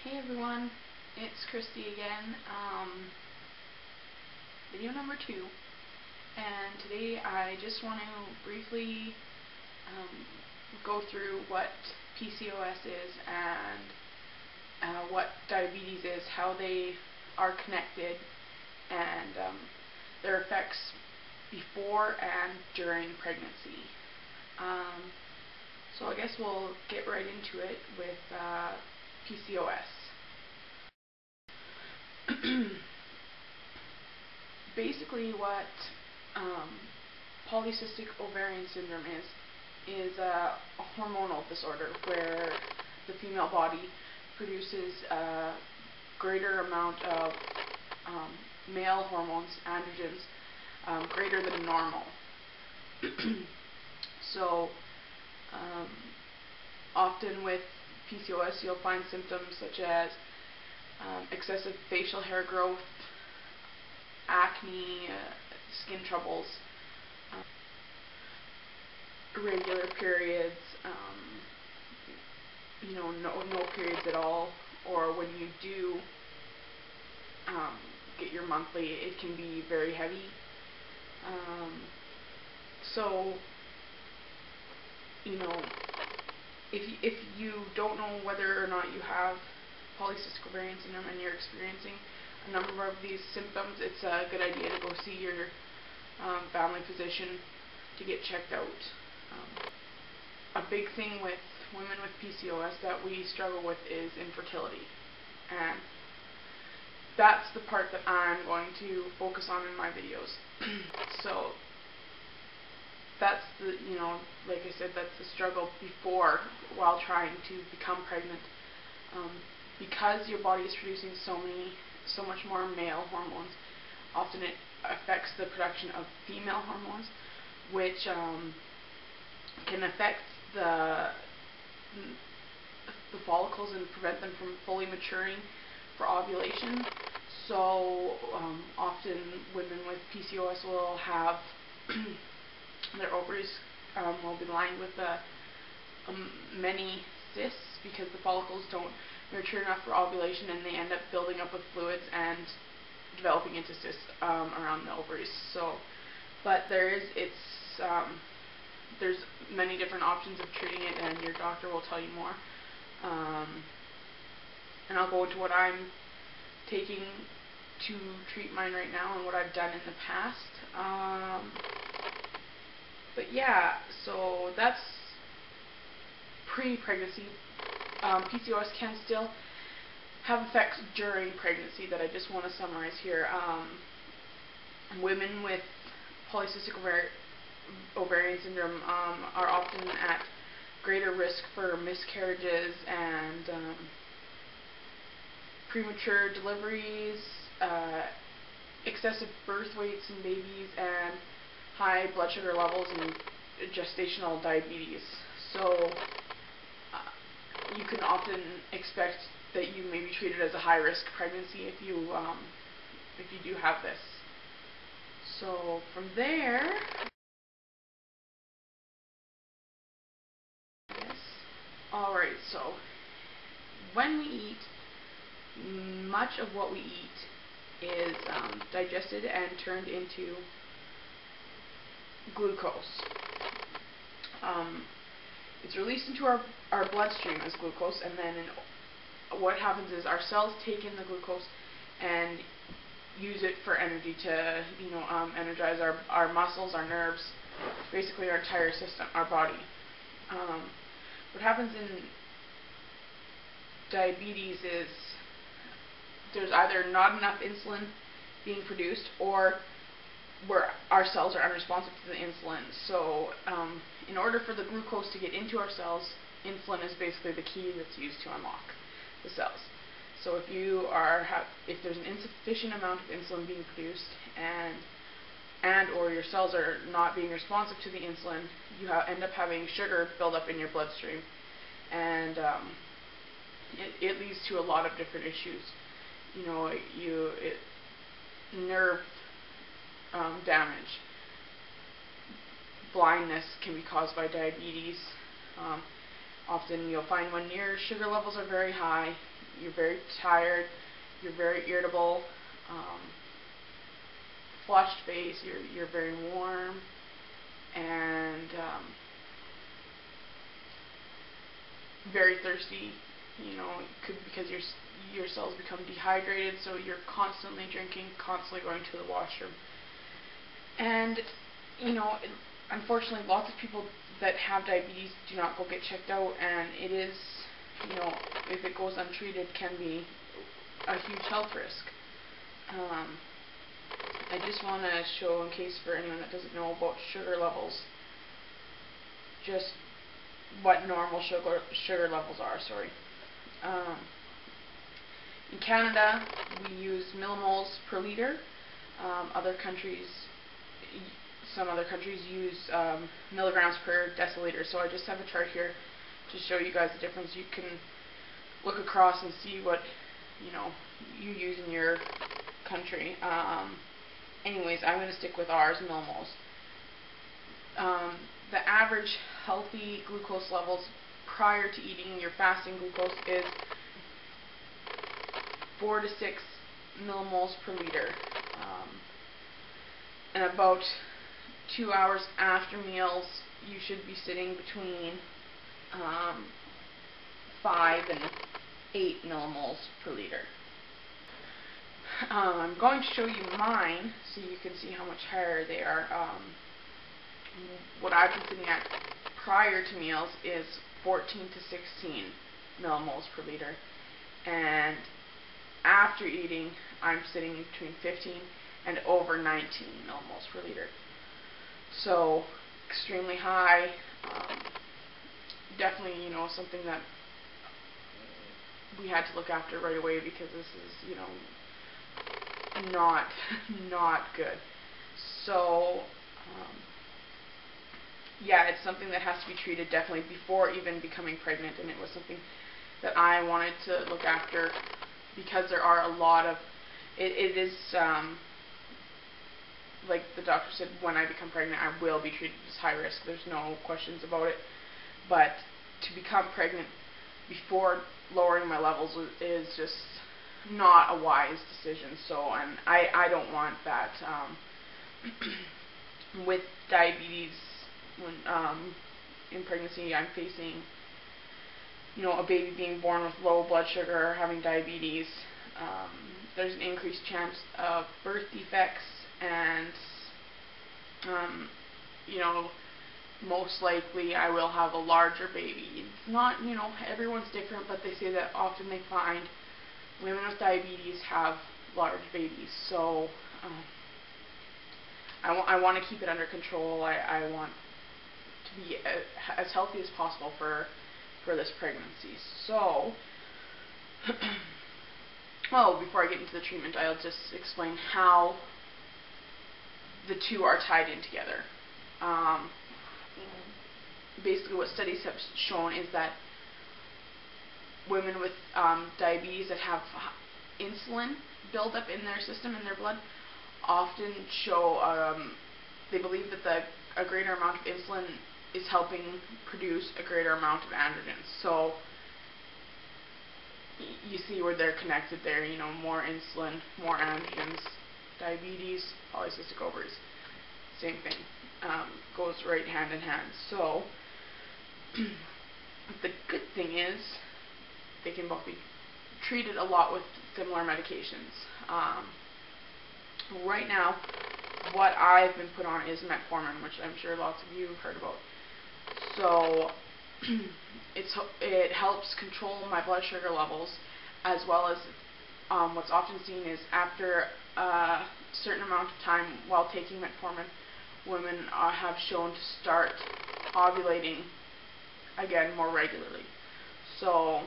Hey everyone, it's Christy again, video number 2, and today I just want to briefly go through what PCOS is and what diabetes is, how they are connected, and their effects before and during pregnancy. So I guess we'll get right into it with PCOS. Basically what polycystic ovarian syndrome is a hormonal disorder where the female body produces a greater amount of male hormones, androgens, greater than normal. So often with PCOS you'll find symptoms such as excessive facial hair growth, acne, skin troubles, irregular periods, no periods at all, or when you do get your monthly, it can be very heavy. So, if you don't know whether or not you have polycystic ovarian syndrome and you're experiencing a number of these symptoms, it's a good idea to go see your family physician to get checked out. A big thing with women with PCOS that we struggle with is infertility, and that's the part that I'm going to focus on in my videos. So that's the, like I said, that's the struggle before, while trying to become pregnant. Because your body is producing so much more male hormones, often it affects the production of female hormones, which can affect the follicles and prevent them from fully maturing for ovulation. So often women with PCOS will have their ovaries will be lined with many cysts because the follicles don't mature enough for ovulation, and they end up building up with fluids and developing into cysts around the ovaries. So, but there's many different options of treating it, and your doctor will tell you more. And I'll go into what I'm taking to treat mine right now and what I've done in the past. But yeah, so that's pre-pregnancy. PCOS can still have effects during pregnancy that I just want to summarize here. Women with polycystic ovarian syndrome are often at greater risk for miscarriages and premature deliveries, excessive birth weights in babies, and high blood sugar levels and gestational diabetes. So you can often expect that you may be treated as a high-risk pregnancy if you do have this. So from there, alright, so when we eat, much of what we eat is digested and turned into glucose. It's released into our bloodstream as glucose, and then what happens is our cells take in the glucose and use it for energy to, energize our muscles, our nerves, basically our entire system, our body. What happens in diabetes is there's either not enough insulin being produced, or where our cells are unresponsive to the insulin. So in order for the glucose to get into our cells, insulin is basically the key that's used to unlock the cells. So if there's an insufficient amount of insulin being produced and or your cells are not being responsive to the insulin, you end up having sugar build up in your bloodstream, and it leads to a lot of different issues. Nerve damage, blindness can be caused by diabetes. Often you'll find when your sugar levels are very high, you're very tired, you're very irritable, flushed face, you're very warm, and very thirsty. Because your cells become dehydrated, so you're constantly drinking, constantly going to the washroom. And unfortunately, lots of people that have diabetes do not go get checked out, and it is, if it goes untreated, can be a huge health risk. I just want to show, in case for anyone that doesn't know about sugar levels, just what normal sugar levels are. In Canada, we use millimoles per liter. Some other countries use milligrams per deciliter. So I just have a chart here to show you guys the difference. You can look across and see what you use in your country. Anyways, I'm going to stick with ours, millimoles. The average healthy glucose levels prior to eating, your fasting glucose, is 4 to 6 millimoles per liter. And about 2 hours after meals, you should be sitting between 5 and 8 millimoles per liter. I'm going to show you mine so you can see how much higher they are. What I've been sitting at prior to meals is 14 to 16 millimoles per liter, and after eating I'm sitting between 15 and over 19 millimoles per liter. So extremely high. Definitely, something that we had to look after right away, because this is, not good. So yeah, it's something that has to be treated definitely before even becoming pregnant, and it was something that I wanted to look after, because there are a lot of, it is, like the doctor said, when I become pregnant I will be treated as high risk, there's no questions about it, but to become pregnant before lowering my levels is just not a wise decision. So, and I don't want that. With diabetes, when in pregnancy, I'm facing, a baby being born with low blood sugar or having diabetes. There's an increased chance of birth defects, and most likely I will have a larger baby. It's not, everyone's different, but they say that often they find women with diabetes have large babies. So I want to keep it under control. I want to be as healthy as possible for this pregnancy. So, before I get into the treatment, I'll just explain how the two are tied in together. Basically, what studies have shown is that women with diabetes that have insulin buildup in their system, in their blood, often show, they believe that a greater amount of insulin is helping produce a greater amount of androgens. So you see where they're connected there, more insulin, more androgens, diabetes, polycystic ovaries, same thing, goes right hand in hand. So the good thing is they can both be treated a lot with similar medications. Right now, what I've been put on is metformin, which I'm sure lots of you have heard about. So it helps control my blood sugar levels, as well as what's often seen is after a certain amount of time while taking metformin, women have shown to start ovulating again more regularly. So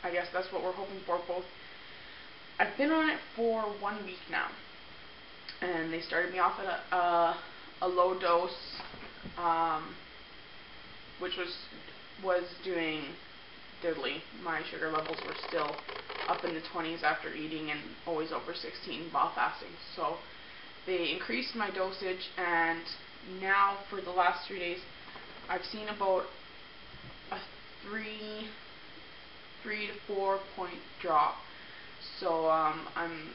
I guess that's what we're hoping for both. I've been on it for 1 week now, and they started me off at a low dose, which was doing diddly. My sugar levels were still up in the 20s after eating, and always over 16 while fasting. So they increased my dosage, and now for the last 3 days I've seen about a 3 3 to 4 point drop. So I'm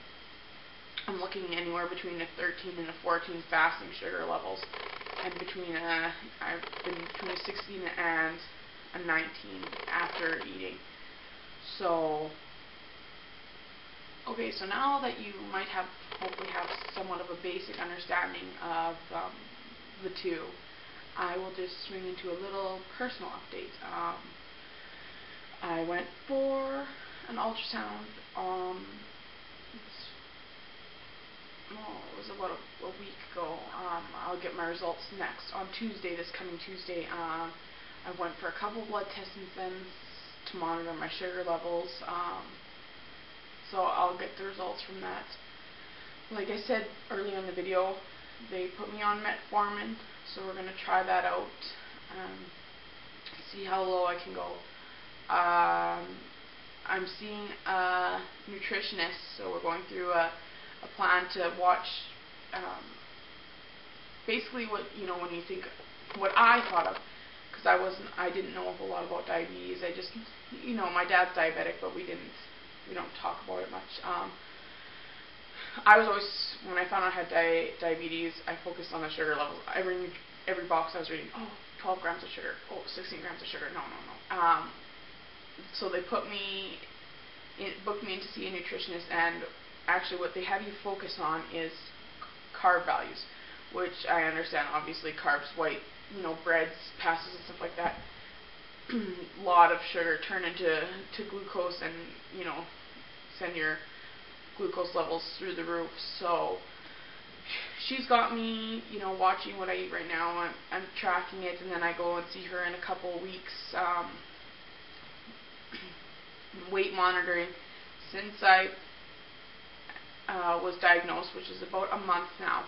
looking anywhere between a 13 and a 14 fasting sugar levels, and I've been between a 16 and a 19 after eating. So okay, so now that you might hopefully have somewhat of a basic understanding of the two, I will just swing into a little personal update. I went for an ultrasound. It was about a week ago. I'll get my results next on Tuesday. This coming Tuesday. I went for a couple blood tests and things to monitor my sugar levels. So I'll get the results from that. Like I said earlier in the video, they put me on metformin, so we're going to try that out and see how low I can go. I'm seeing a nutritionist, so we're going through a plan to watch basically what, when you think, what I thought of, because I didn't know a whole lot about diabetes. I just, my dad's diabetic, but we don't talk about it much. I was always, when I found out I had diabetes, I focused on the sugar levels. Every box I was reading, 12 grams of sugar, 16 grams of sugar, no. So they booked me in to see a nutritionist, and actually what they have you focus on is carb values, which I understand. Obviously carbs, white, breads, pastas and stuff like that, a lot of sugar turn into glucose and, send your glucose levels through the roof. So she's got me, watching what I eat right now. I'm tracking it, and then I go and see her in a couple of weeks, weight monitoring since I was diagnosed, which is about a month now.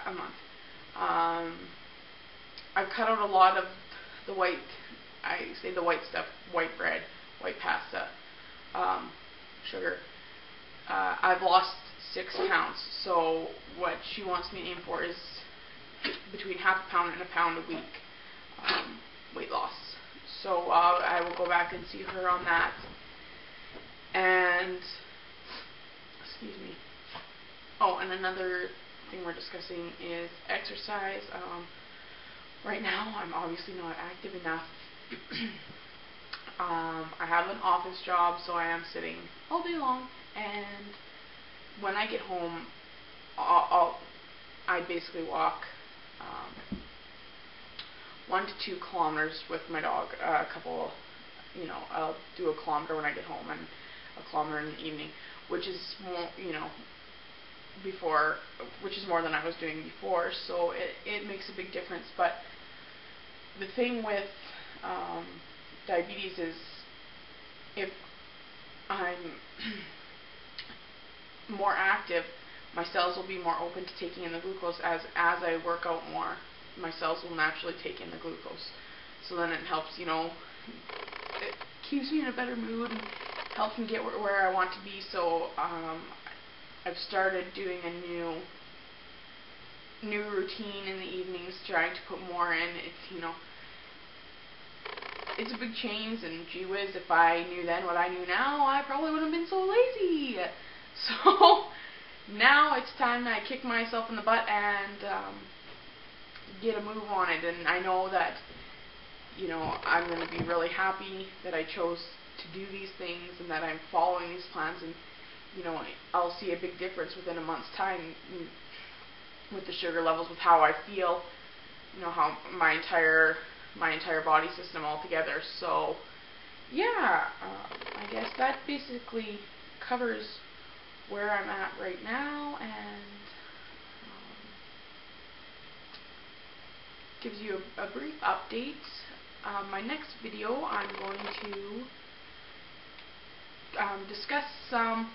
A month. I've cut out a lot of the white, the white stuff, white bread, white pasta, sugar. I've lost 6 pounds, so what she wants me to aim for is between half a pound and a pound a week weight loss. So I will go back and see her on that. And, excuse me. And another thing we're discussing is exercise. Right now, I'm obviously not active enough. I have an office job, so I am sitting all day long. And when I get home, I basically walk 1 to 2 kilometers with my dog. I'll do a kilometer when I get home and a kilometer in the evening, which is more, which is more than I was doing before. So it makes a big difference. But the thing with diabetes is, if I'm more active, my cells will be more open to taking in the glucose. As I work out more, my cells will naturally take in the glucose. So then it helps, it keeps me in a better mood and helps me get where I want to be. So I've started doing a new routine in the evenings, trying to put more in. It's a big change, and gee whiz, if I knew then what I knew now, I probably wouldn't have been so lazy. So now it's time that I kick myself in the butt and get a move on it. And I know that, I'm going to be really happy that I chose to do these things and that I'm following these plans, and I'll see a big difference within a month's time with the sugar levels, with how I feel, how my entire body system altogether. So yeah, I guess that basically covers where I'm at right now, and gives you a brief update. My next video, I'm going to discuss some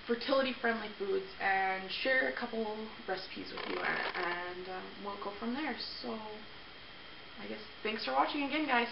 fertility-friendly foods and share a couple recipes with you, and we'll go from there. So I guess thanks for watching again, guys.